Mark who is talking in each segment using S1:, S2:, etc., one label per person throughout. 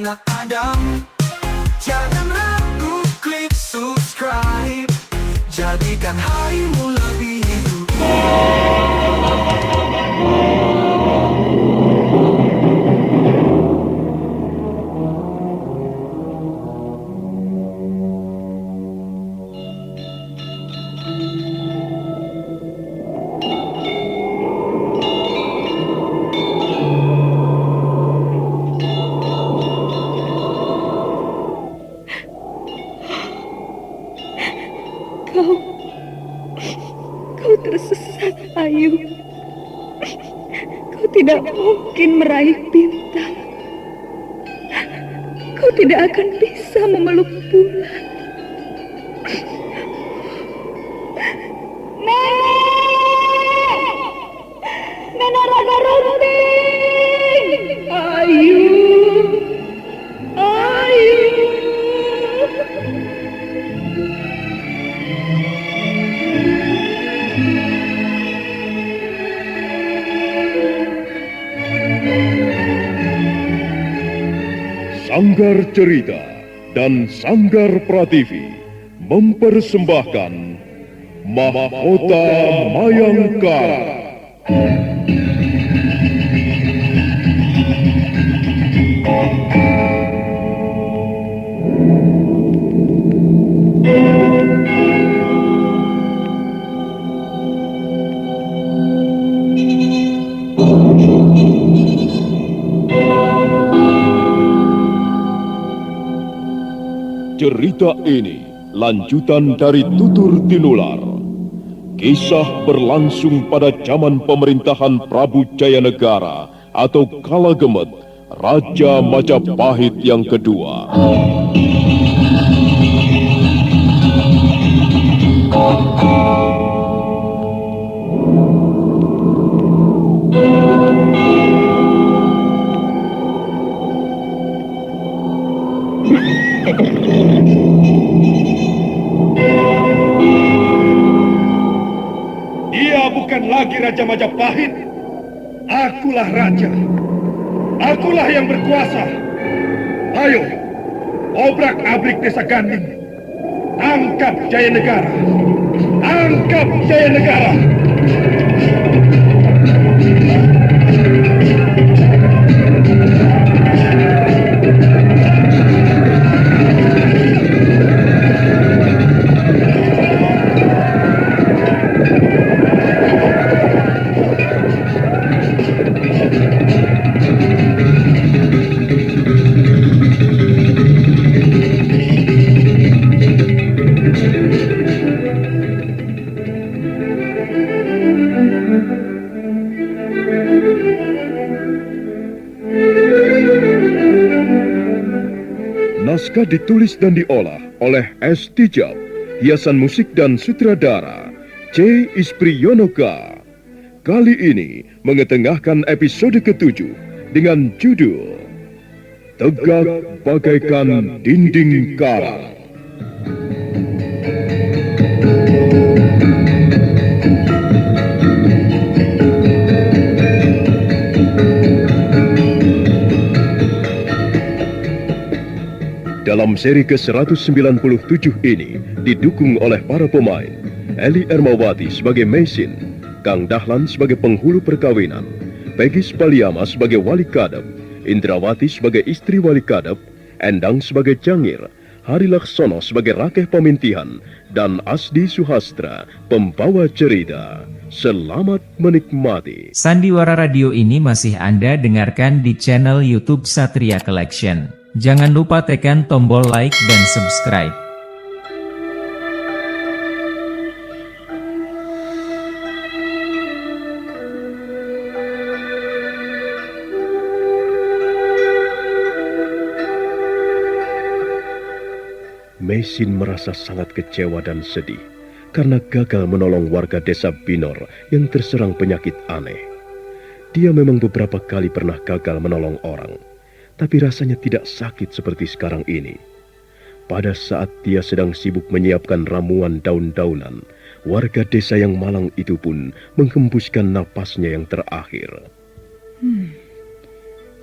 S1: anak Adam. Jangan ragu, klik subscribe. Jadikan harimu lebih hidup.
S2: Kau tersesat, Ayu. Kau tidak mungkin meraih bintang. Kau tidak akan bisa memeluk bulan. Nenek Raga Runting! Ayu! Ayu!
S3: Sanggar Cerita dan Sanggar Prativi mempersembahkan Mahkota Mayangkara. Cerita ini lanjutan dari Tutur Tinular. Kisah berlangsung pada zaman pemerintahan Prabu Jayanegara atau Kala Gemet, Raja Majapahit yang kedua.
S4: Dia bukan lagi Raja Majapahit. Akulah raja. Akulah yang berkuasa. Ayo, obrak-abrik desa Ganding. Tangkap Jayanegara. Tangkap Jayanegara.
S3: Naskah ditulis dan diolah oleh S. Tijab, hiasan musik dan sutradara C. Ispriyonoka. Kali ini mengetengahkan episode ke-7 dengan judul Tegak Bagaikan Dinding Karang. Dalam seri ke-197 ini didukung oleh para pemain Eli Ermawati sebagai Mesin, Kang Dahlan sebagai penghulu perkawinan, Peggy Spaliama sebagai wali kadep, Indrawati sebagai istri wali kadep, Endang sebagai Jangir, Hari Laksono sebagai Rakeh Pemintihan, dan Asdi Suhastra pembawa cerita. Selamat menikmati.
S5: Sandiwara Radio ini masih Anda dengarkan di channel YouTube Satria Collection. Jangan lupa tekan tombol like dan subscribe.
S3: Mesin merasa sangat kecewa dan sedih karena gagal menolong warga desa Binor yang terserang penyakit aneh. Dia memang beberapa kali pernah gagal menolong orang, tapi rasanya tidak sakit seperti sekarang ini. Pada saat dia sedang sibuk menyiapkan ramuan daun-daunan, warga desa yang malang itu pun menghembuskan napasnya yang terakhir.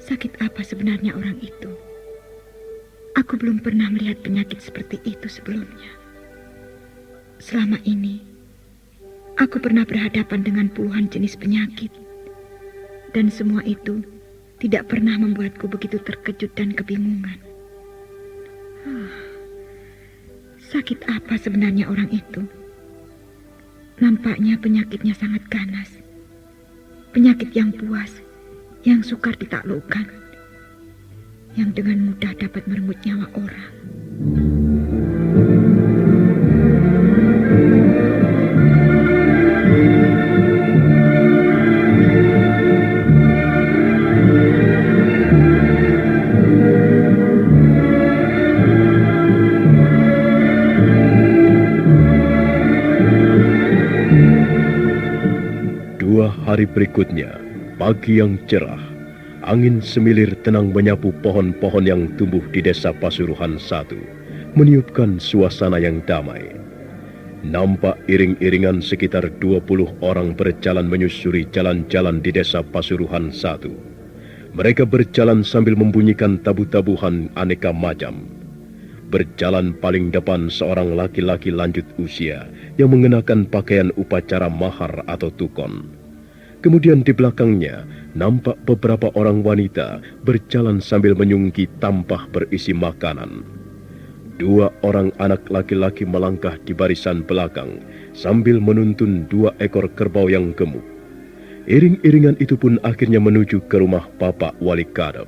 S2: Sakit apa sebenarnya orang itu? Aku belum pernah melihat penyakit seperti itu sebelumnya. Selama ini, aku pernah berhadapan dengan puluhan jenis penyakit. Dan semua itu tidak pernah membuatku begitu terkejut dan kebingungan. Sakit apa sebenarnya orang itu? Nampaknya penyakitnya sangat ganas. Penyakit yang puas, yang sukar ditaklukkan, yang dengan mudah dapat merenggut nyawa orang.
S3: Hari berikutnya, pagi yang cerah, angin semilir tenang menyapu pohon-pohon yang tumbuh di desa Pasuruhan 1, meniupkan suasana yang damai. Nampak iring-iringan sekitar 20 orang berjalan menyusuri jalan-jalan di desa Pasuruhan 1. Mereka berjalan sambil membunyikan tabu-tabuhan aneka macam. Berjalan paling depan seorang laki-laki lanjut usia yang mengenakan pakaian upacara mahar atau tukon. Kemudian di belakangnya, nampak beberapa orang wanita berjalan sambil menyungki tampah berisi makanan. 2 orang anak laki-laki melangkah di barisan belakang sambil menuntun 2 ekor kerbau yang gemuk. Iring-iringan itu pun akhirnya menuju ke rumah Bapak Wali Kadep.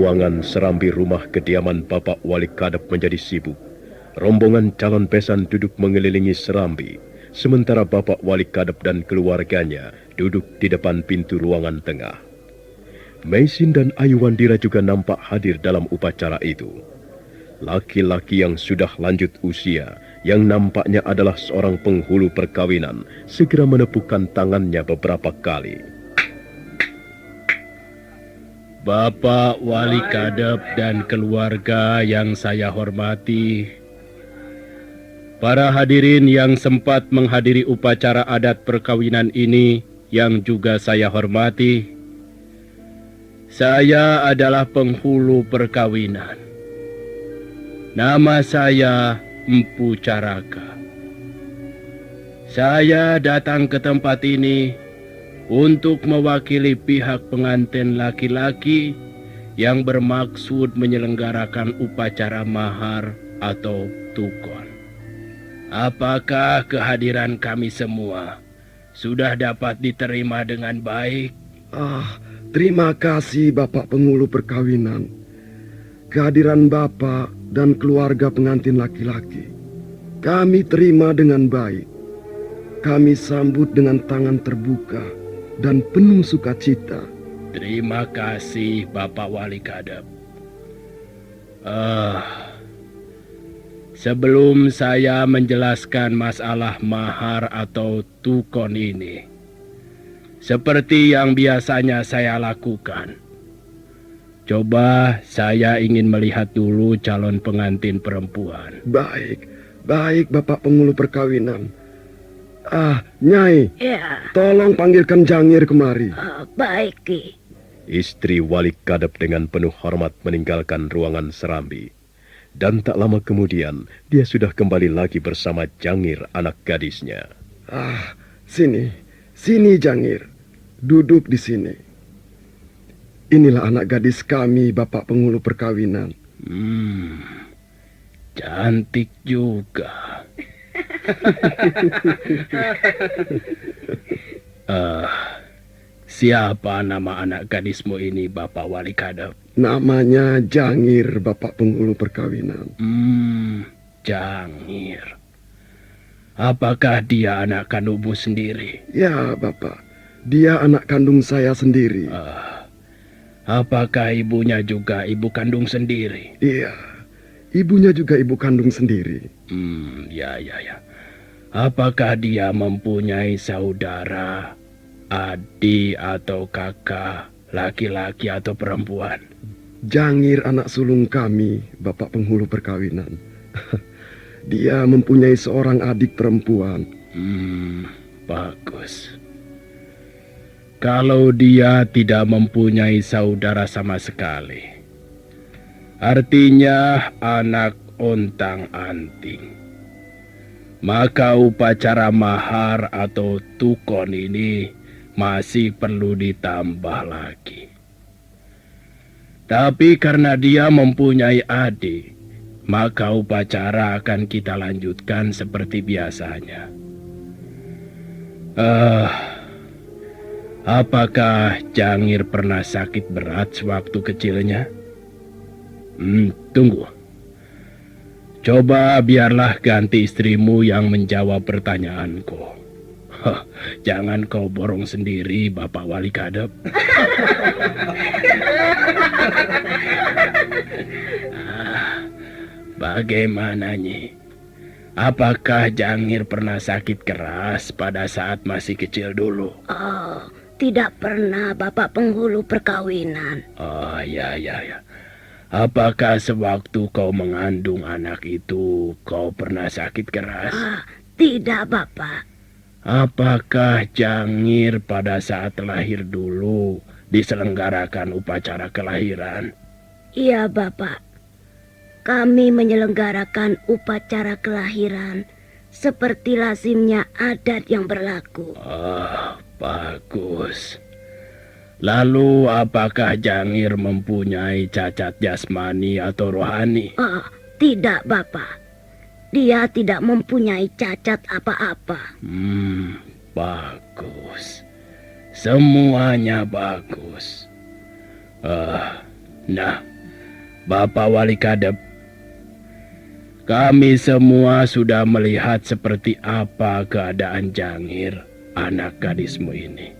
S3: Ruangan serambi rumah kediaman Bapak Wali Kadep menjadi sibuk. Rombongan calon besan duduk mengelilingi serambi, sementara Bapak Wali Kadep dan keluarganya duduk di depan pintu ruangan tengah. Maisin dan Ayu Wandira juga nampak hadir dalam upacara itu. Laki-laki yang sudah lanjut usia, yang nampaknya adalah seorang penghulu perkawinan, segera menepukkan tangannya beberapa kali.
S6: Bapak Wali Kadep dan keluarga yang saya hormati, para hadirin yang sempat menghadiri upacara adat perkawinan ini yang juga saya hormati, saya adalah penghulu perkawinan. Nama saya Empu Caraka. Saya datang ke tempat ini untuk mewakili pihak pengantin laki-laki yang bermaksud menyelenggarakan upacara mahar atau tukon. Apakah kehadiran kami semua sudah dapat diterima dengan baik?
S7: Terima kasih Bapak Penghulu Perkawinan. Kehadiran Bapak dan keluarga pengantin laki-laki kami terima dengan baik. Kami sambut dengan tangan terbuka dan penuh sukacita.
S6: Terima kasih Bapak Wali Kadep. Sebelum saya menjelaskan masalah mahar atau tukon ini, seperti yang biasanya saya lakukan, coba saya ingin melihat dulu calon pengantin perempuan.
S7: Baik Bapak Penghulu Perkawinan. Nyai,
S2: Ya,
S7: tolong panggilkan Jangir kemari.
S2: baik, Ki.
S3: Istri Wali Kadep dengan penuh hormat meninggalkan ruangan serambi. Dan tak lama kemudian, dia sudah kembali lagi bersama Jangir, anak gadisnya.
S7: Sini Jangir. Duduk di sini. Inilah anak gadis kami, Bapak Penghulu Perkawinan.
S6: Cantik juga. Siapa nama anak gadismu ini, Bapak Wali Kadep?
S7: Namanya Jangir, Bapak Penghulu Perkawinan.
S6: Jangir. Apakah dia anak kandungmu sendiri?
S7: Ya, Bapak. Dia anak kandung saya sendiri.
S6: Apakah ibunya juga ibu kandung sendiri?
S7: Iya. Ibunya juga ibu kandung sendiri.
S6: Ya. Apakah dia mempunyai saudara, adik atau kakak, laki-laki atau perempuan?
S7: Jangir anak sulung kami, Bapak penghulu perkawinan. Dia mempunyai seorang adik perempuan.
S6: Bagus. Kalau dia tidak mempunyai saudara sama sekali, artinya anak ontang-anting. Maka upacara mahar atau tukon ini masih perlu ditambah lagi. Tapi karena dia mempunyai adik, maka upacara akan kita lanjutkan seperti biasanya. Apakah Jangir pernah sakit berat sewaktu kecilnya? Tunggu. Coba biarlah ganti istrimu yang menjawab pertanyaanku. Jangan kau borong sendiri, Bapak Wali Kadep. Bagaimana, Nyi? Apakah Jangir pernah sakit keras pada saat masih kecil dulu?
S8: Oh, tidak pernah, Bapak penghulu perkawinan.
S6: Oh, ya. Apakah sewaktu kau mengandung anak itu, kau pernah sakit keras?
S8: Tidak, Bapak.
S6: Apakah Jangir pada saat lahir dulu diselenggarakan upacara kelahiran?
S8: Iya, Bapak. Kami menyelenggarakan upacara kelahiran seperti lazimnya adat yang berlaku.
S6: Bagus. Lalu apakah Jangir mempunyai cacat jasmani atau rohani?
S8: Tidak, Bapak. Dia tidak mempunyai cacat apa-apa.
S6: Bagus. Semuanya bagus. Nah, Bapak Wali Kadep, kami semua sudah melihat seperti apa keadaan Jangir, anak gadismu ini.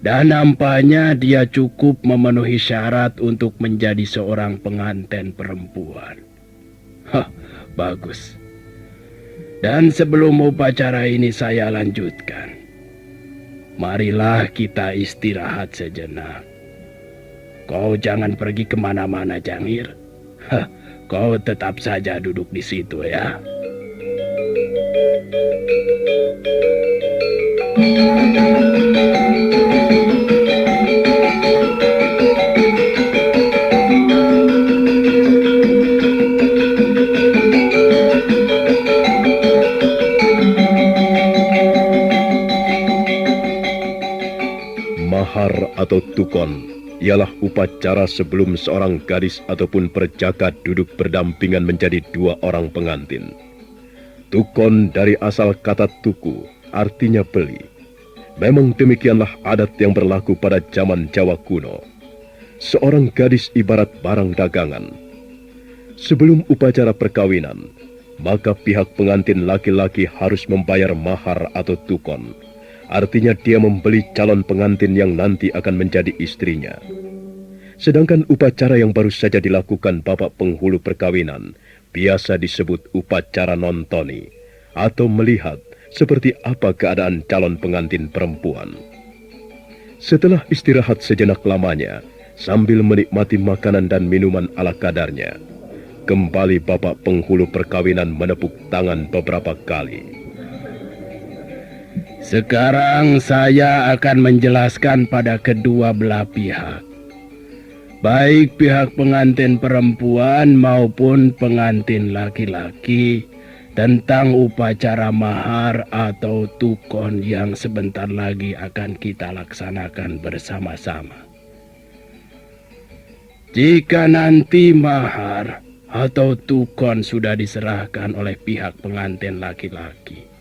S6: Dan nampaknya dia cukup memenuhi syarat untuk menjadi seorang pengantin perempuan. Bagus. Dan sebelum upacara ini saya lanjutkan, marilah kita istirahat sejenak. Kau jangan pergi kemana-mana, Jangir. Kau tetap saja duduk di situ ya.
S3: Mahar atau tukon ialah upacara sebelum seorang gadis ataupun perjaka duduk berdampingan menjadi dua orang pengantin. Tukon dari asal kata tuku, artinya beli. Memang demikianlah adat yang berlaku pada zaman Jawa kuno. Seorang gadis ibarat barang dagangan. Sebelum upacara perkawinan, maka pihak pengantin laki-laki harus membayar mahar atau tukon. Artinya dia membeli calon pengantin yang nanti akan menjadi istrinya. Sedangkan upacara yang baru saja dilakukan Bapak penghulu perkawinan biasa disebut upacara nontoni atau melihat seperti apa keadaan calon pengantin perempuan. Setelah istirahat sejenak lamanya sambil menikmati makanan dan minuman ala kadarnya, kembali Bapak penghulu perkawinan menepuk tangan beberapa kali.
S6: Sekarang saya akan menjelaskan pada kedua belah pihak, baik pihak pengantin perempuan maupun pengantin laki-laki, tentang upacara mahar atau tukon yang sebentar lagi akan kita laksanakan bersama-sama. Jika nanti mahar atau tukon sudah diserahkan oleh pihak pengantin laki-laki,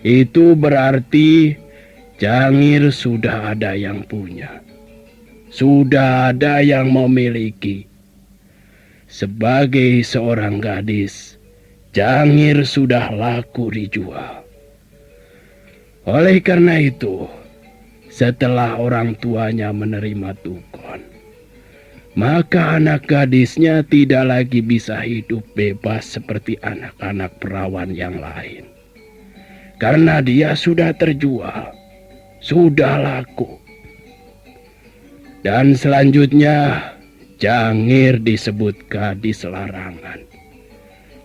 S6: itu berarti Jangir sudah ada yang punya, sudah ada yang memiliki. Sebagai seorang gadis, Jangir sudah laku dijual. Oleh karena itu, setelah orang tuanya menerima tukon, maka anak gadisnya tidak lagi bisa hidup bebas seperti anak-anak perawan yang lain. Karena dia sudah terjual, sudah laku. Dan selanjutnya Jangir disebut gadis larangan.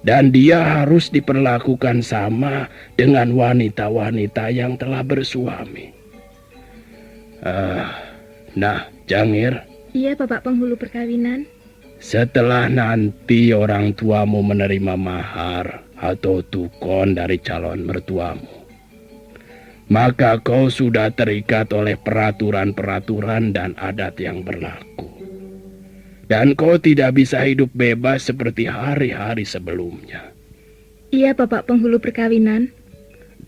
S6: Dan dia harus diperlakukan sama dengan wanita-wanita yang telah bersuami. Nah, Jangir,
S2: Iya, Bapak Penghulu Perkawinan.
S6: setelah nanti orang tuamu menerima mahar atau tukon dari calon mertuamu, maka kau sudah terikat oleh peraturan-peraturan dan adat yang berlaku. Dan kau tidak bisa hidup bebas seperti hari-hari sebelumnya.
S2: Iya, Bapak Penghulu Perkawinan.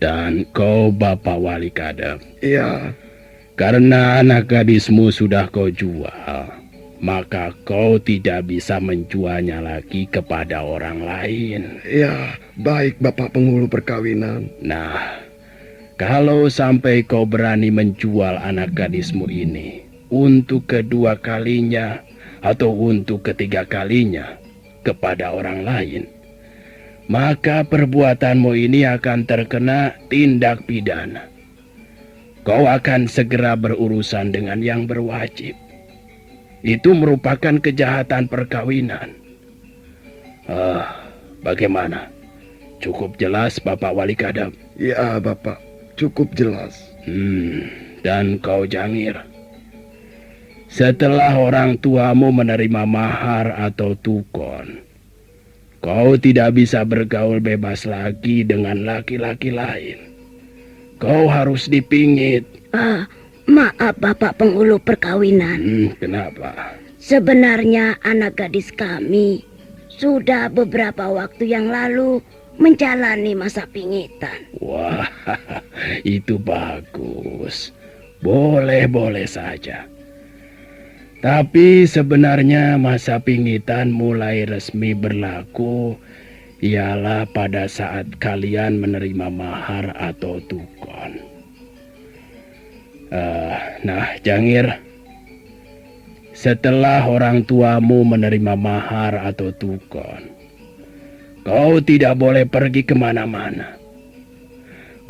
S6: Dan kau Bapak Wali Kadep,
S7: Iya,
S6: karena anak gadismu sudah kau jual, maka kau tidak bisa menjualnya lagi kepada orang lain.
S7: iya, baik Bapak Penghulu Perkawinan.
S6: Nah, kalau sampai kau berani menjual anak gadismu ini untuk kedua kalinya atau untuk ketiga kalinya kepada orang lain, maka perbuatanmu ini akan terkena tindak pidana. Kau akan segera berurusan dengan yang berwajib. Itu merupakan kejahatan perkawinan. Bagaimana? Cukup jelas Bapak Wali Kadep?
S7: Iya Bapak, cukup jelas.
S6: Dan kau Jangir, setelah orang tuamu menerima mahar atau tukon, kau tidak bisa bergaul bebas lagi dengan laki-laki lain. Kau harus dipingit.
S8: Maaf Bapak Penghulu Perkawinan.
S6: Kenapa?
S8: Sebenarnya anak gadis kami sudah beberapa waktu yang lalu menjalani masa pingitan.
S6: Wah, itu bagus. Boleh-boleh saja. Tapi sebenarnya masa pingitan mulai resmi berlaku ialah pada saat kalian menerima mahar atau tukon. Nah, Jangir, setelah orang tuamu menerima mahar atau tukon, kau tidak boleh pergi kemana-mana.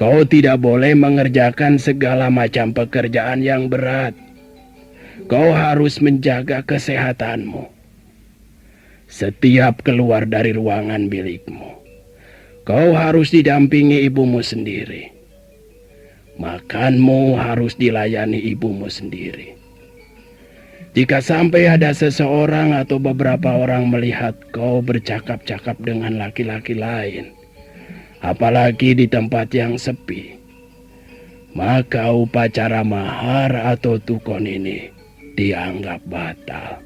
S6: Kau tidak boleh mengerjakan segala macam pekerjaan yang berat. Kau harus menjaga kesehatanmu. Setiap keluar dari ruangan bilikmu, kau harus didampingi ibumu sendiri. Makanmu harus dilayani ibumu sendiri. Jika sampai ada seseorang atau beberapa orang melihat kau bercakap-cakap dengan laki-laki lain, apalagi di tempat yang sepi, maka upacara mahar atau tukon ini dianggap batal.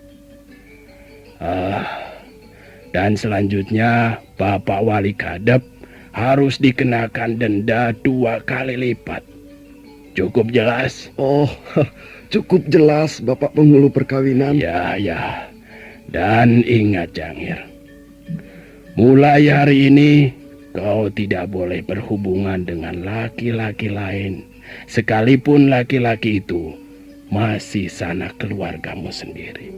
S6: Dan selanjutnya Bapak Wali Kadep harus dikenakan denda 2 kali lipat. Cukup jelas?
S7: Oh, cukup jelas Bapak Penghulu Perkawinan.
S6: Ya. Dan ingat Jangir, mulai hari ini kau tidak boleh berhubungan dengan laki-laki lain, sekalipun laki-laki itu masih sanak keluargamu sendiri.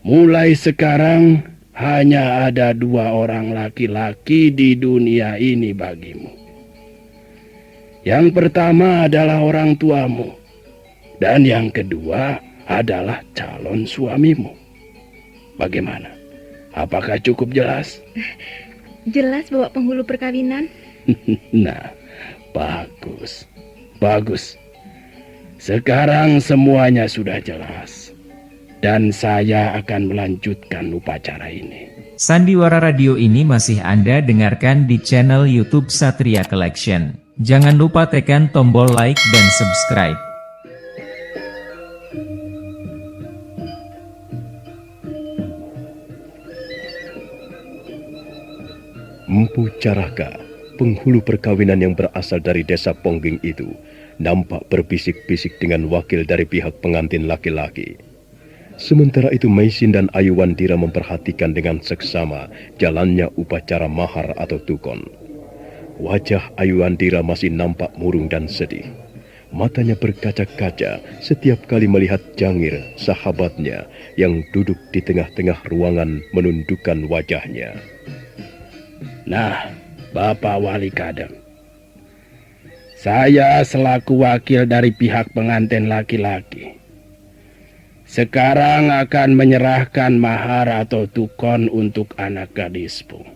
S6: Mulai sekarang hanya ada 2 orang laki-laki di dunia ini bagimu. Yang pertama adalah orang tuamu, dan yang kedua adalah calon suamimu. Bagaimana? Apakah cukup jelas?
S2: Jelas, Bapak Penghulu Perkawinan.
S6: Nah, bagus. Sekarang semuanya sudah jelas. Dan saya akan melanjutkan upacara ini.
S5: Sandiwara Radio ini masih Anda dengarkan di channel YouTube Satria Collection. Jangan lupa tekan tombol like dan subscribe.
S3: Empu Caraka, penghulu perkawinan yang berasal dari desa Pongging itu, nampak berbisik-bisik dengan wakil dari pihak pengantin laki-laki. Sementara itu Maisin dan Ayuwandira memperhatikan dengan seksama jalannya upacara mahar atau tukon. Wajah Ayuwandira masih nampak murung dan sedih. Matanya berkaca-kaca setiap kali melihat Jangir, sahabatnya, yang duduk di tengah-tengah ruangan menundukkan wajahnya.
S6: Nah, Bapak Wali Kadep, saya selaku wakil dari pihak pengantin laki-laki Sekarang akan menyerahkan mahar atau tukon untuk anak gadismu,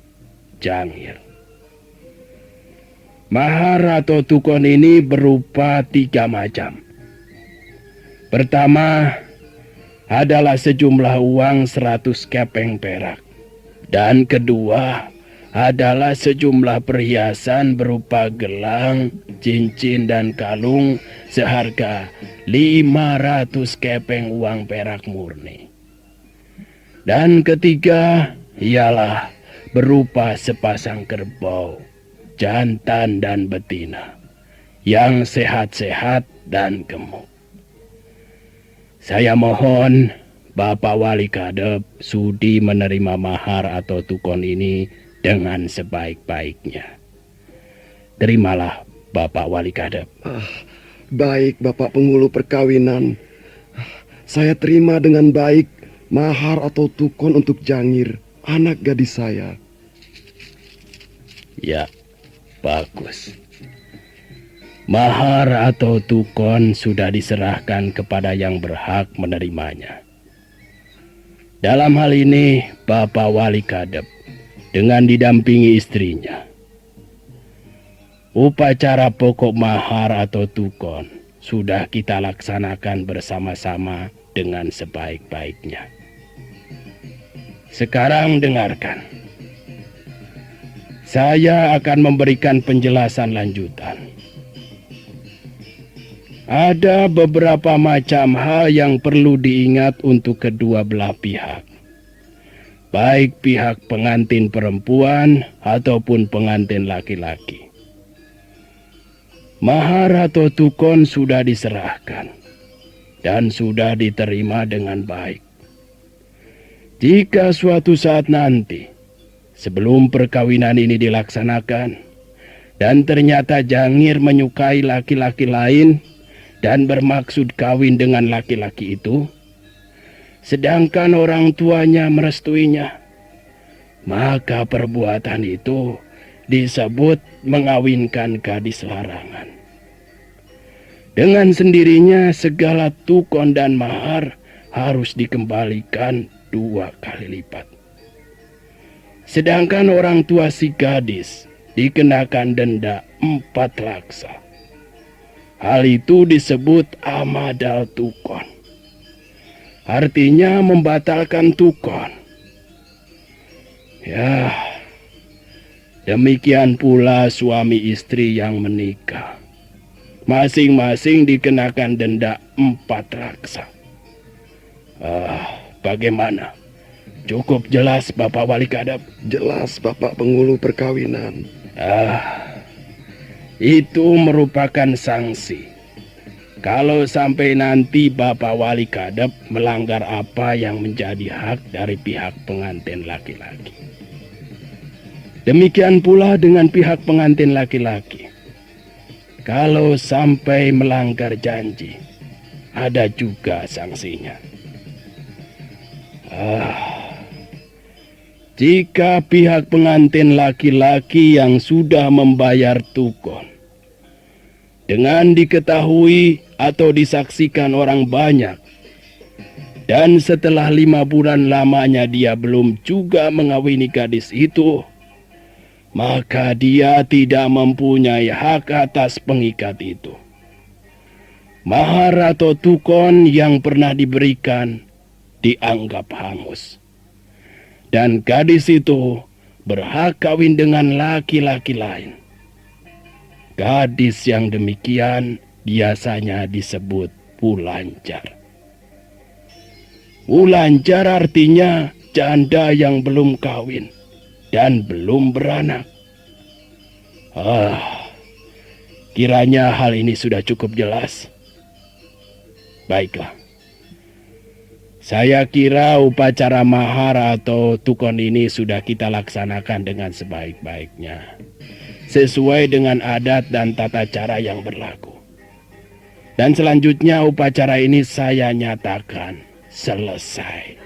S6: Jangir. Mahar atau tukon ini berupa 3 macam. Pertama adalah sejumlah uang 100 kepeng perak. Dan kedua adalah sejumlah perhiasan berupa gelang, cincin, dan kalung seharga 500 kepeng uang perak murni. Dan ketiga ialah berupa sepasang kerbau, jantan dan betina, yang sehat-sehat dan gemuk. Saya mohon Bapak Wali Kadep sudi menerima mahar atau tukon ini dengan sebaik-baiknya. Terimalah Bapak Wali Kadep.
S7: Baik, Bapak Penghulu Perkawinan. Saya terima dengan baik mahar atau tukon untuk Jangir, anak gadis saya.
S6: Ya, bagus. Mahar atau tukon sudah diserahkan kepada yang berhak menerimanya. Dalam hal ini, Bapak Wali Kadep dengan didampingi istrinya. Upacara pokok mahar atau tukon sudah kita laksanakan bersama-sama dengan sebaik-baiknya. Sekarang dengarkan. Saya akan memberikan penjelasan lanjutan. Ada beberapa macam hal yang perlu diingat untuk kedua belah pihak. Baik pihak pengantin perempuan ataupun pengantin laki-laki. Mahar atau tukon sudah diserahkan dan sudah diterima dengan baik. Jika suatu saat nanti, sebelum perkawinan ini dilaksanakan, dan ternyata Jangir menyukai laki-laki lain dan bermaksud kawin dengan laki-laki itu, sedangkan orang tuanya merestuinya, maka perbuatan itu disebut mengawinkan gadis larangan. Dengan sendirinya segala tukon dan mahar harus dikembalikan 2 kali lipat. Sedangkan orang tua si gadis dikenakan denda 4 laksa. Hal itu disebut amadal tukon. Artinya membatalkan tukon. Ya, demikian pula suami istri yang menikah. Masing-masing dikenakan denda 4 laksa. Bagaimana? Cukup jelas Bapak Wali Kadep?
S7: Jelas, Bapak Penghulu Perkawinan.
S6: Itu merupakan sanksi. Kalau sampai nanti Bapak Wali Kadep melanggar apa yang menjadi hak dari pihak pengantin laki-laki. Demikian pula dengan pihak pengantin laki-laki. Kalau sampai melanggar janji, ada juga sanksinya. Jika pihak pengantin laki-laki yang sudah membayar tukon, dengan diketahui atau disaksikan orang banyak, dan setelah 5 bulan lamanya dia belum juga mengawini gadis itu, maka dia tidak mempunyai hak atas pengikat itu. Mahar atau tukon yang pernah diberikan dianggap hangus. Dan gadis itu berhak kawin dengan laki-laki lain. Gadis yang demikian biasanya disebut pulanjar. Pulanjar artinya janda yang belum kawin dan belum beranak. Kiranya hal ini sudah cukup jelas. Baiklah. Saya kira upacara mahar atau tukon ini sudah kita laksanakan dengan sebaik-baiknya, sesuai dengan adat dan tata cara yang berlaku. Dan selanjutnya upacara ini saya nyatakan selesai.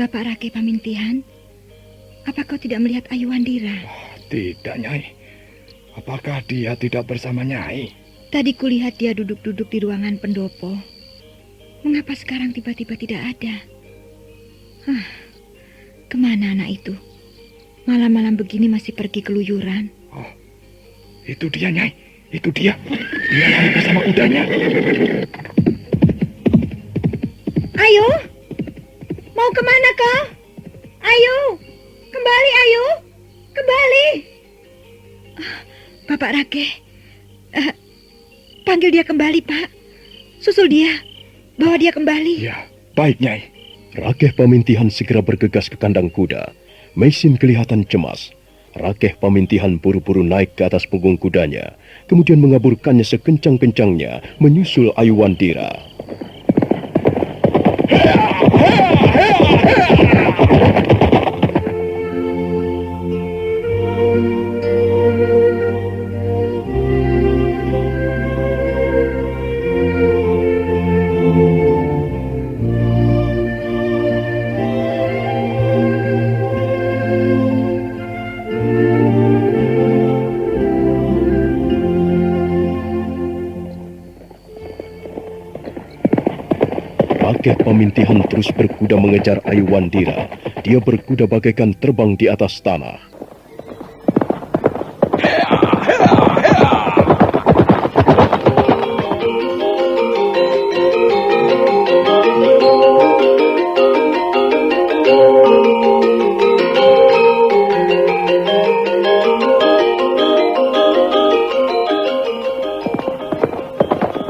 S2: Bapak Rake Pamintihan, apa kau tidak melihat Ayu Wandira?
S4: Tidak, Nyai. Apakah dia tidak bersama Nyai?
S2: Tadi kulihat dia duduk-duduk di ruangan pendopo. Mengapa sekarang tiba-tiba tidak ada? Kemana anak itu? Malam-malam begini masih pergi keluyuran.
S4: Oh, itu dia, Nyai. Itu dia. Dia lari bersama kudanya.
S2: Ayu, mau kemana kau? Ayu, kembali Ayu, kembali. Bapak Rake, panggil dia kembali, Pak. Susul dia, bawa dia kembali.
S4: Ya, baik, Nyai.
S3: Rakeh Pamintihan segera bergegas ke kandang kuda. Meisin kelihatan cemas. Rakeh Pamintihan buru-buru naik ke atas punggung kudanya, kemudian mengaburkannya sekencang-kencangnya menyusul Ayu Wandira. Rakeh Pamintihan terus berkuda mengejar Ayu Wandira. Dia berkuda bagaikan terbang di atas tanah.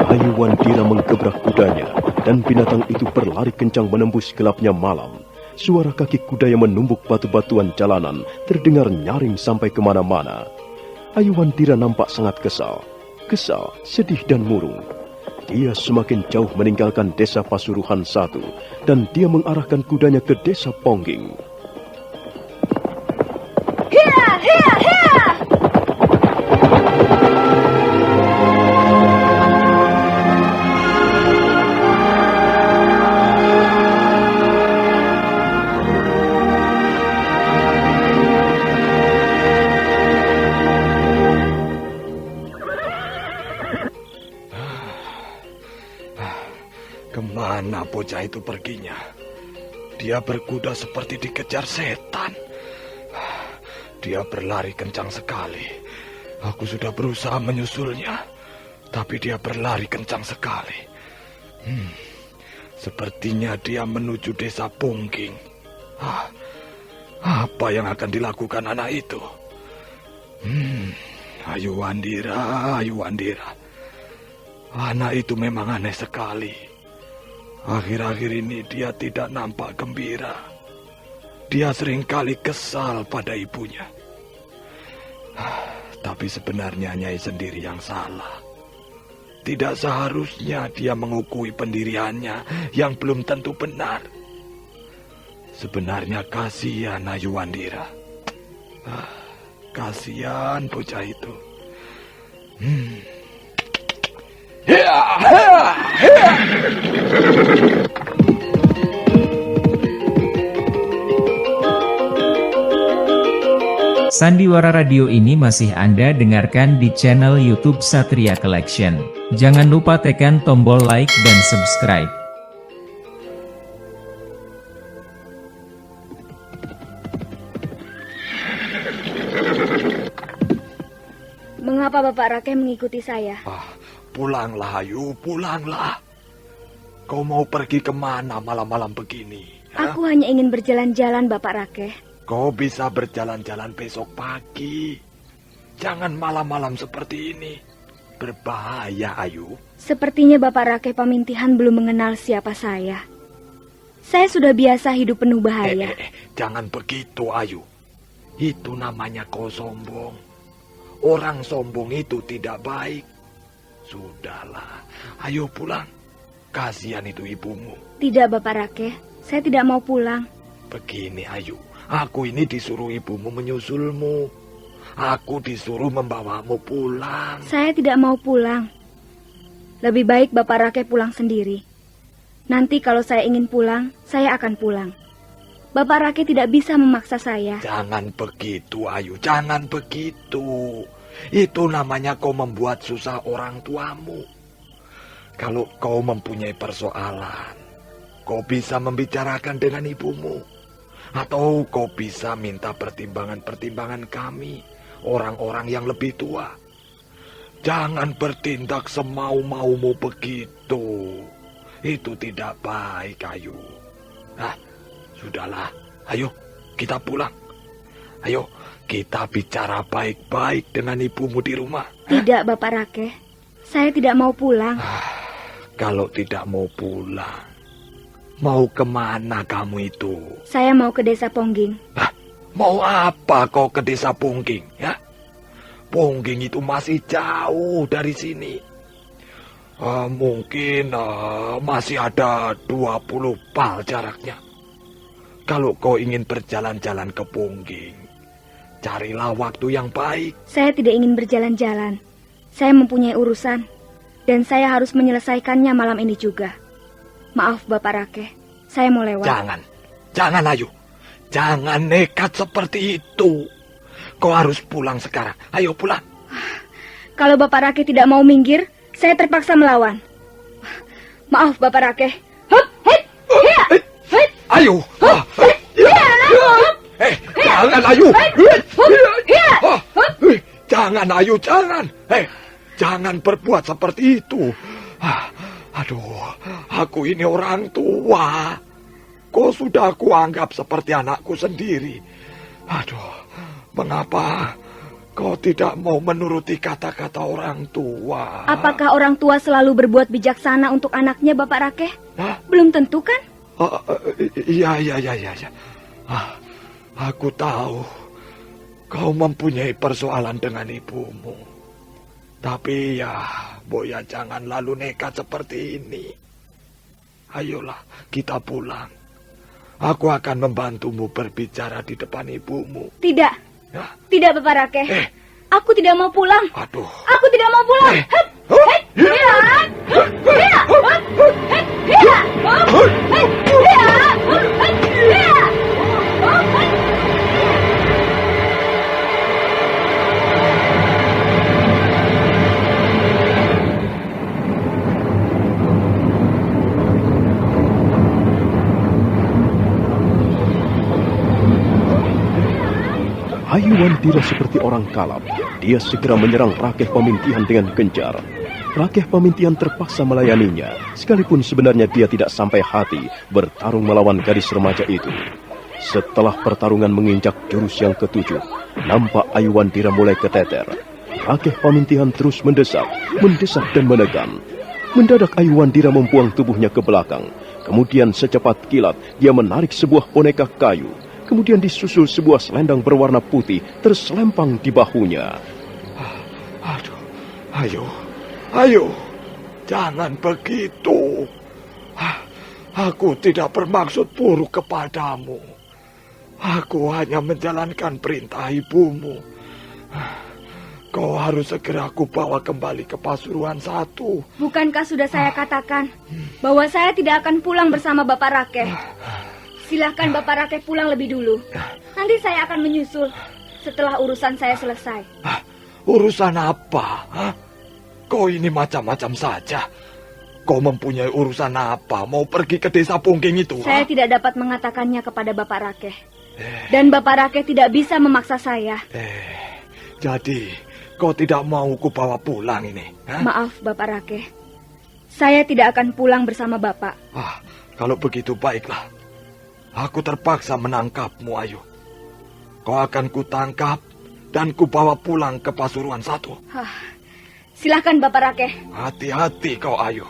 S3: Ayu Wandira menggebrak kudanya, dan binatang itu berlari kencang menembus gelapnya malam. Suara kaki kuda yang menumbuk batu-batuan jalanan terdengar nyaring sampai kemana-mana. Ayu Wandira nampak sangat kesal, sedih dan murung. Dia semakin jauh meninggalkan desa Pasuruhan 1, dan dia mengarahkan kudanya ke desa Pongging.
S4: Kemana bocah itu perginya? Dia berkuda seperti dikejar setan. Dia berlari kencang sekali. Aku sudah berusaha menyusulnya, tapi dia berlari kencang sekali. Sepertinya dia menuju desa Pongging. Apa yang akan dilakukan anak itu? Ayu Wandira, Ayu Wandira. Anak itu memang aneh sekali. Akhir-akhir ini dia tidak nampak gembira. Dia seringkali kesal pada ibunya. Tapi sebenarnya Nyai sendiri yang salah. Tidak seharusnya dia mengukui pendiriannya yang belum tentu benar. Sebenarnya kasihan Ayu Wandira. Kasihan bocah itu.
S5: Sandiwara Radio ini masih Anda dengarkan di channel YouTube Satria Collection. Jangan lupa tekan tombol like dan subscribe.
S9: Mengapa Bapak Rake mengikuti saya?
S4: Pulanglah, Ayu, pulanglah. Kau mau pergi kemana malam-malam begini?
S9: Aku hanya ingin berjalan-jalan, Bapak Rake.
S4: Kau bisa berjalan-jalan besok pagi. Jangan malam-malam seperti ini. Berbahaya, Ayu.
S9: Sepertinya Bapak Rake Pamintihan belum mengenal siapa saya. Saya sudah biasa hidup penuh bahaya.
S4: Jangan begitu, Ayu. Itu namanya kau sombong. Orang sombong itu tidak baik. Sudahlah, ayo pulang. Kasihan itu ibumu.
S9: Tidak, Bapak Rake. Saya tidak mau pulang.
S4: Begini, Ayu. Aku ini disuruh ibumu menyusulmu. Aku disuruh membawamu pulang.
S9: Saya tidak mau pulang. Lebih baik Bapak Rake pulang sendiri. Nanti kalau saya ingin pulang, saya akan pulang. Bapak Rake tidak bisa memaksa saya.
S4: Jangan begitu, Ayu. Jangan begitu. Itu namanya kau membuat susah orang tuamu. Kalau kau mempunyai persoalan, kau bisa membicarakan dengan ibumu. Atau kau bisa minta pertimbangan-pertimbangan kami, orang-orang yang lebih tua. Jangan bertindak semau-maumu begitu. Itu tidak baik, Ayu. Nah, sudahlah. Ayo, kita pulang. Ayo, kita bicara baik-baik dengan ibumu di rumah.
S9: Tidak, Bapak Rake. Saya tidak mau pulang.
S4: Kalau tidak mau pulang, mau kemana kamu itu?
S9: Saya mau ke desa Pongging.
S4: Mau apa kau ke desa Pongging, ya? Pongging itu masih jauh dari sini. Mungkin masih ada 20 pal jaraknya. Kalau kau ingin berjalan-jalan ke Pongging, carilah waktu yang baik.
S9: Saya tidak ingin berjalan-jalan. Saya mempunyai urusan, dan saya harus menyelesaikannya malam ini juga. Maaf, Bapak Rake, saya mau lewat.
S4: Jangan Ayu. Jangan nekat seperti itu. Kau harus pulang sekarang. Ayo pulang.
S9: Kalau Bapak Rake tidak mau minggir, saya terpaksa melawan. Maaf, Bapak Rake. Hup, hit, hiya, hit.
S4: Ayo. Jangan Ayu. Jangan Ayu, jangan. Jangan berbuat seperti itu. Aduh, aku ini orang tua. Kau sudah kuanggap seperti anakku sendiri. Aduh, mengapa kau tidak mau menuruti kata-kata orang tua?
S9: Apakah orang tua selalu berbuat bijaksana untuk anaknya, Bapak Rake? Belum tentu kan?
S4: Iya. Aku tahu kau mempunyai persoalan dengan ibumu. Tapi ya, Boya jangan lalu nekat seperti ini. Ayolah, kita pulang. Aku akan membantumu berbicara di depan ibumu.
S9: Tidak.
S4: Ya.
S9: Tidak, Bapak Rake. Aku tidak mau pulang.
S4: Aduh.
S9: Aku tidak mau pulang.
S3: Ayuandira seperti orang kalap. Dia segera menyerang Rakeh Pamintihan dengan gencar. Rakeh Pamintihan terpaksa melayaninya, sekalipun sebenarnya dia tidak sampai hati bertarung melawan gadis remaja itu. Setelah pertarungan menginjak jurus yang ke-7, nampak Ayuandira mulai keteter. Rakeh Pamintihan terus mendesak dan menekan. Mendadak Ayuandira membuang tubuhnya ke belakang. Kemudian secepat kilat dia menarik sebuah boneka kayu. Kemudian disusul sebuah selendang berwarna putih terselempang di bahunya.
S4: Aduh, ayo, jangan begitu. Aku tidak bermaksud buruk kepadamu. Aku hanya menjalankan perintah ibumu. Kau harus segera aku bawa kembali ke Pasuruan 1.
S9: Bukankah sudah saya katakan bahwa saya tidak akan pulang bersama Bapak Rake? Silahkan Bapak Rake pulang lebih dulu. Nanti saya akan menyusul setelah urusan saya selesai.
S4: Urusan apa? Kau ini macam-macam saja. Kau mempunyai urusan apa? Mau pergi ke desa Pongging itu?
S9: Saya tidak dapat mengatakannya kepada Bapak Rake. Dan Bapak Rake tidak bisa memaksa saya.
S4: Jadi, kau tidak mau ku bawa pulang ini?
S9: Maaf Bapak Rake. Saya tidak akan pulang bersama Bapak.
S4: Kalau begitu baiklah. Aku terpaksa menangkapmu, Ayu. Kau akan kutangkap dan kubawa pulang ke Pasuruan 1.
S9: Silakan Bapak Rake.
S4: Hati-hati kau, Ayu.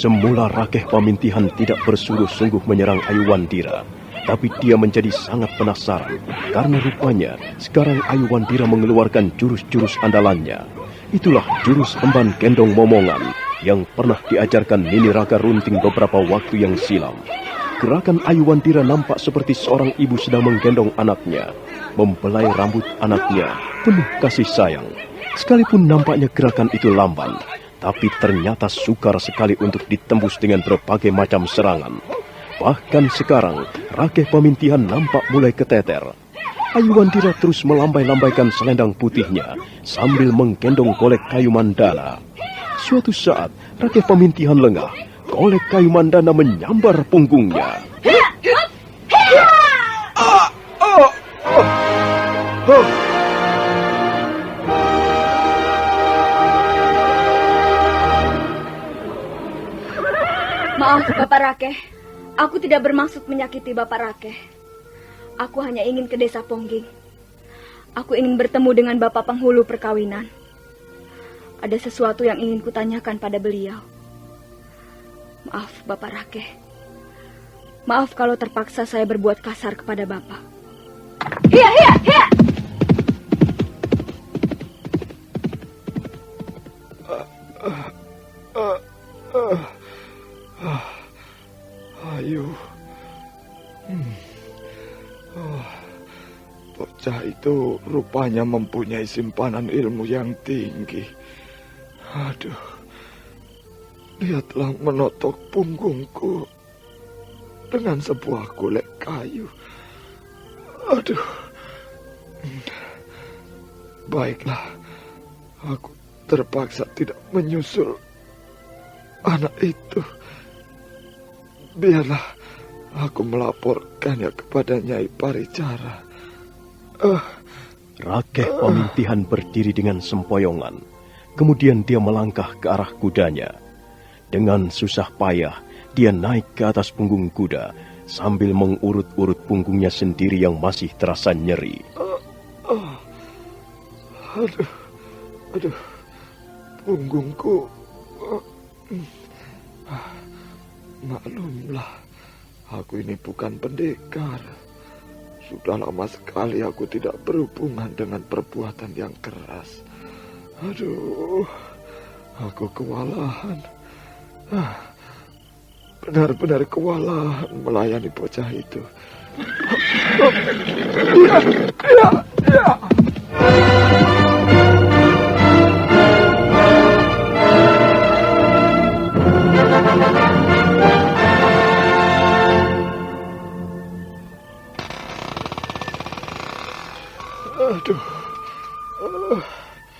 S3: Semula Rakeh Pamintihan tidak bersungguh-sungguh menyerang Ayuandira, tapi dia menjadi sangat penasaran karena rupanya sekarang Ayuandira mengeluarkan jurus-jurus andalannya. Itulah jurus emban gendong momongan yang pernah diajarkan Nini Raka Runting beberapa waktu yang silam. Gerakan Ayuwandira nampak seperti seorang ibu sedang menggendong anaknya, membelai rambut anaknya, penuh kasih sayang. Sekalipun nampaknya gerakan itu lamban, tapi ternyata sukar sekali untuk ditembus dengan berbagai macam serangan. Bahkan sekarang, Rakeh Pamintihan nampak mulai keteter. Ayuwandira terus melambai-lambaikan selendang putihnya sambil menggendong golek kayu mandala. Suatu saat, Rakeh Pamintihan lengah, golek kayu mandala menyambar punggungnya.
S9: Maaf, Bapak Rakeh. Aku tidak bermaksud menyakiti Bapak Rakeh. Aku hanya ingin ke desa Pongging. Aku ingin bertemu dengan Bapak penghulu perkawinan. Ada sesuatu yang ingin kutanyakan pada beliau. Maaf, Bapak Rakeh. Maaf kalau terpaksa saya berbuat kasar kepada Bapak. Hiya, hiya, hiya!
S4: Ayu. Bocah itu rupanya mempunyai simpanan ilmu yang tinggi. Aduh. Dia telah menotok punggungku dengan sebuah golek kayu. Aduh. Baiklah. Aku terpaksa tidak menyusul anak itu. Biarlah aku melaporkannya kepada Nyai Paricara.
S3: Rakeh Pamintihan berdiri dengan sempoyongan. Kemudian dia melangkah ke arah kudanya. Dengan susah payah, dia naik ke atas punggung kuda sambil mengurut-urut punggungnya sendiri yang masih terasa nyeri.
S4: Aduh, punggungku. Maklumlah, aku ini bukan pendekar. Sudah lama sekali aku tidak berhubungan dengan perbuatan yang keras. Aduh, aku kewalahan. Benar-benar kewalahan melayani bocah itu. Aduh.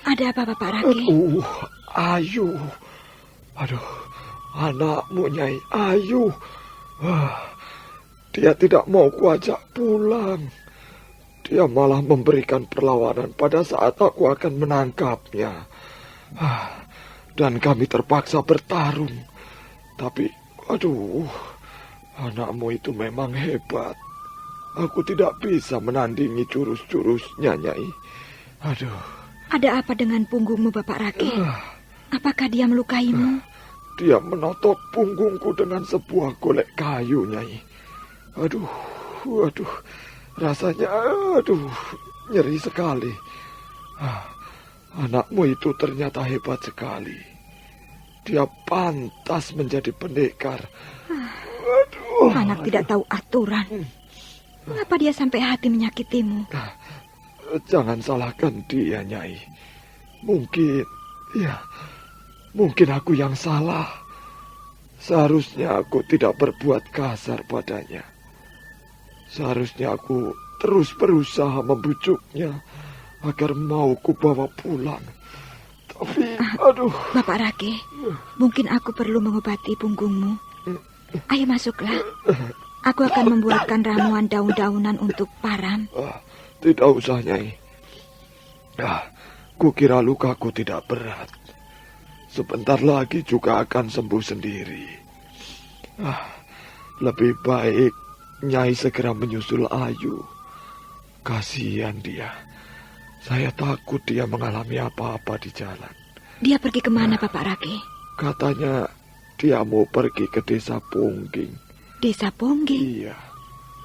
S2: Ada apa, Bapak Rakeh?
S4: Ayu. Aduh, anakmu Nyai Ayu. Dia tidak mau kuajak pulang. Dia malah memberikan perlawanan pada saat aku akan menangkapnya. Dan kami terpaksa bertarung. Tapi, aduh, anakmu itu memang hebat. Aku tidak bisa menandingi jurus-jurusnya, Nyai. Aduh.
S2: Ada apa dengan punggungmu, Bapak Rakeh? Apakah dia melukaimu?
S4: Dia menotok punggungku dengan sebuah golek kayu, Nyai. Aduh. Rasanya, nyeri sekali. Anakmu itu ternyata hebat sekali. Dia pantas menjadi pendekar.
S2: Anak tidak tahu aturan. Mengapa dia sampai hati menyakitimu?
S4: Jangan salahkan dia, Nyai. Mungkin aku yang salah. Seharusnya aku tidak berbuat kasar padanya. Seharusnya aku terus berusaha membujuknya agar mau kubawa pulang. Tapi, aduh.
S2: Bapak Rakeh, mungkin aku perlu mengobati punggungmu. Ayo masuklah. Aku akan membuatkan ramuan daun-daunan untuk param.
S4: Tidak usah, Nyai. Kukira lukaku tidak berat. Sebentar lagi juga akan sembuh sendiri. Lebih baik Nyai segera menyusul Ayu. Kasihan dia. Saya takut dia mengalami apa-apa di jalan.
S2: Dia pergi kemana, Bapak Rakeh?
S4: Katanya dia mau pergi ke desa Pongging.
S2: Desa Pongging?
S4: Iya.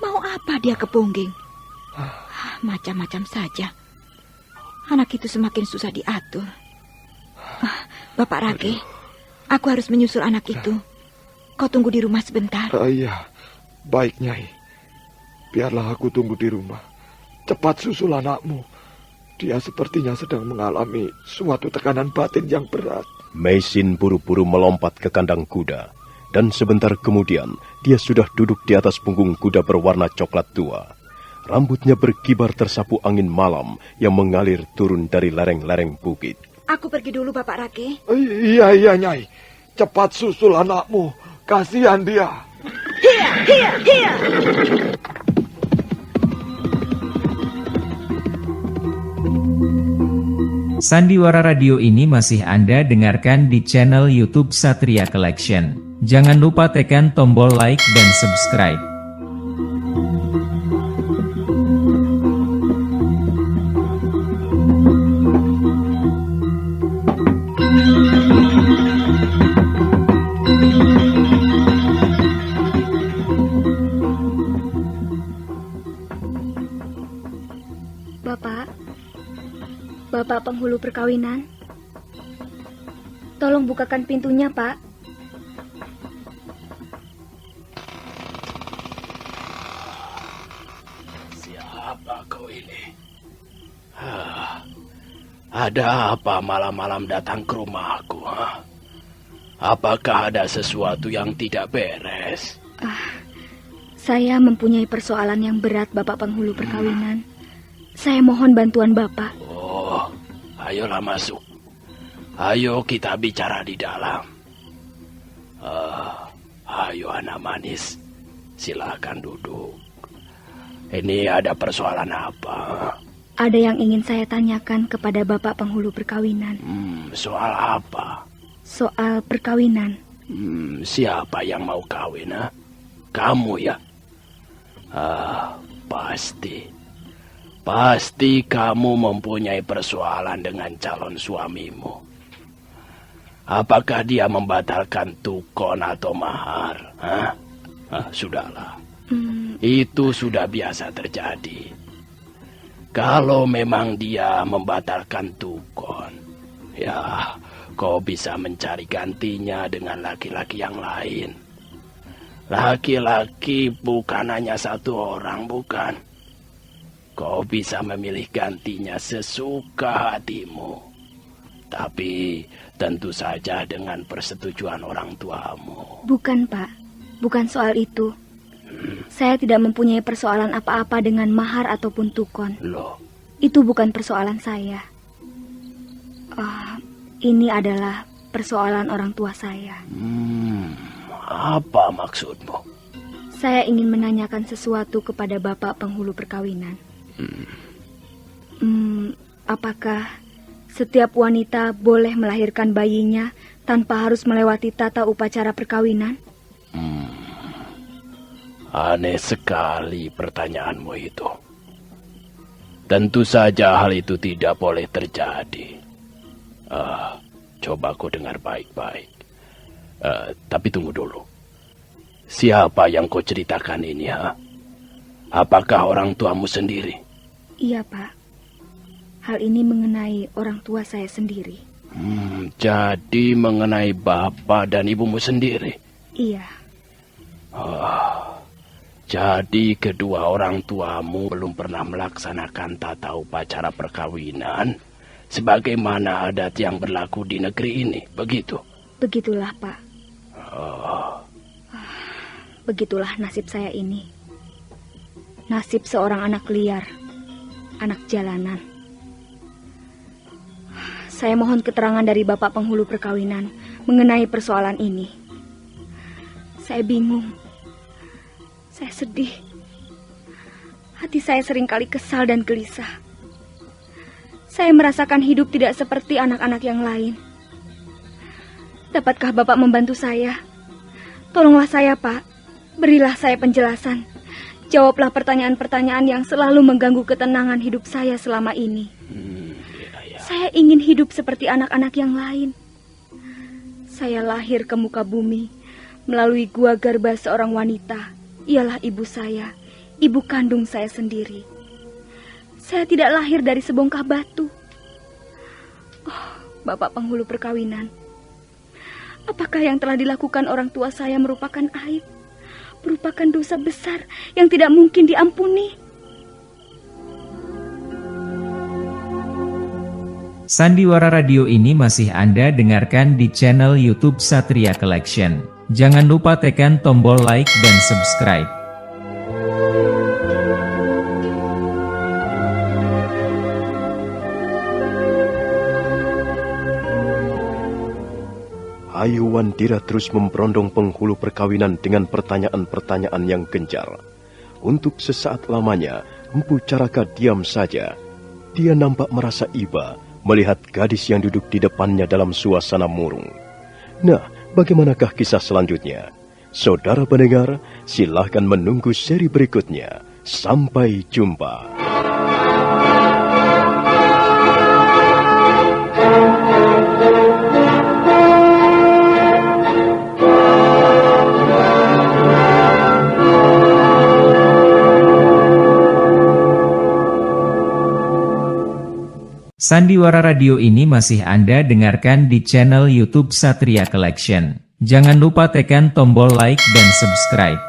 S2: Mau apa dia ke Pongging? Macam-macam saja. Anak itu semakin susah diatur. Bapak Rakeh, Aku harus menyusul anak itu. Kau tunggu di rumah sebentar.
S4: Iya, baik Nyai. Biarlah aku tunggu di rumah. Cepat susul anakmu. Dia sepertinya sedang mengalami suatu tekanan batin yang berat.
S3: Meisin buru-buru melompat ke kandang kuda, dan sebentar kemudian dia sudah duduk di atas punggung kuda berwarna coklat tua. Rambutnya berkibar tersapu angin malam yang mengalir turun dari lereng-lereng bukit.
S2: Aku pergi dulu, Bapak Rake.
S4: Iya, Nyai. Cepat susul anakmu. Kasihan dia.
S8: Hiya.
S5: Sandiwara radio ini masih Anda dengarkan di channel YouTube Satria Collection. Jangan lupa tekan tombol like dan subscribe.
S9: Bapak penghulu perkawinan, tolong bukakan pintunya, Pak.
S6: Siapa kau ini? Ada apa malam-malam datang ke rumahku? Apakah ada sesuatu yang tidak beres?
S9: Saya mempunyai persoalan yang berat, Bapak penghulu perkawinan. Saya mohon bantuan Bapak.
S6: Ayolah masuk. Ayo kita bicara di dalam. Ayo anak manis. Silakan duduk. Ini ada persoalan apa?
S9: Ada yang ingin saya tanyakan kepada Bapak penghulu perkawinan.
S6: Soal apa?
S9: Soal perkawinan.
S6: Siapa yang mau kawin? Kamu ya? Pasti kamu mempunyai persoalan dengan calon suamimu. Apakah dia membatalkan tukon atau mahar? Sudahlah. Itu sudah biasa terjadi. Kalau memang dia membatalkan tukon, ya kau bisa mencari gantinya dengan laki-laki yang lain. Laki-laki bukan hanya satu orang, bukan? Kau bisa memilih gantinya sesuka hatimu. Tapi tentu saja dengan persetujuan orang tuamu.
S9: Bukan, Pak. Bukan soal itu. Saya tidak mempunyai persoalan apa-apa dengan mahar ataupun tukon.
S6: Loh?
S9: Itu bukan persoalan saya. Ini adalah persoalan orang tua saya.
S6: Apa maksudmu?
S9: Saya ingin menanyakan sesuatu kepada Bapak penghulu perkawinan. Apakah setiap wanita boleh melahirkan bayinya tanpa harus melewati tata upacara perkawinan?
S6: Aneh sekali pertanyaanmu itu. Tentu saja hal itu tidak boleh terjadi. Coba kau dengar baik-baik. Tapi tunggu dulu. Siapa yang kau ceritakan ini, Apakah orang tuamu sendiri?
S9: Iya, Pak. Hal ini mengenai orang tua saya sendiri.
S6: Jadi mengenai bapak dan ibumu sendiri?
S9: Iya.
S6: Jadi kedua orang tuamu belum pernah melaksanakan tata upacara perkawinan sebagaimana adat yang berlaku di negeri ini, begitu?
S9: Begitulah, Pak. Begitulah nasib saya ini. Nasib seorang anak liar. Anak jalanan. Saya mohon keterangan dari Bapak penghulu perkawinan mengenai persoalan ini. Saya bingung. Saya sedih. Hati saya seringkali kesal dan gelisah. Saya merasakan hidup tidak seperti anak-anak yang lain. Dapatkah Bapak membantu saya? Tolonglah saya, Pak. Berilah saya penjelasan. Jawablah pertanyaan-pertanyaan yang selalu mengganggu ketenangan hidup saya selama ini. Saya ingin hidup seperti anak-anak yang lain. Saya lahir ke muka bumi melalui gua garba seorang wanita. Ialah ibu saya, ibu kandung saya sendiri. Saya tidak lahir dari sebongkah batu. Bapak penghulu perkawinan, Apakah yang telah dilakukan orang tua saya merupakan aib? Merupakan dosa besar yang tidak mungkin diampuni?
S5: Sandiwara radio ini masih Anda dengarkan di channel YouTube Satria Collection. Jangan lupa tekan tombol like dan subscribe.
S3: Ayu Wandira terus memberondong penghulu perkawinan dengan pertanyaan-pertanyaan yang gencar. Untuk sesaat lamanya, Empu Caraka diam saja. Dia nampak merasa iba melihat gadis yang duduk di depannya dalam suasana murung. Nah, bagaimanakah kisah selanjutnya? Saudara pendengar, silahkan menunggu seri berikutnya. Sampai jumpa.
S5: Sandiwara radio ini masih Anda dengarkan di channel YouTube Satria Collection. Jangan lupa tekan tombol like dan subscribe.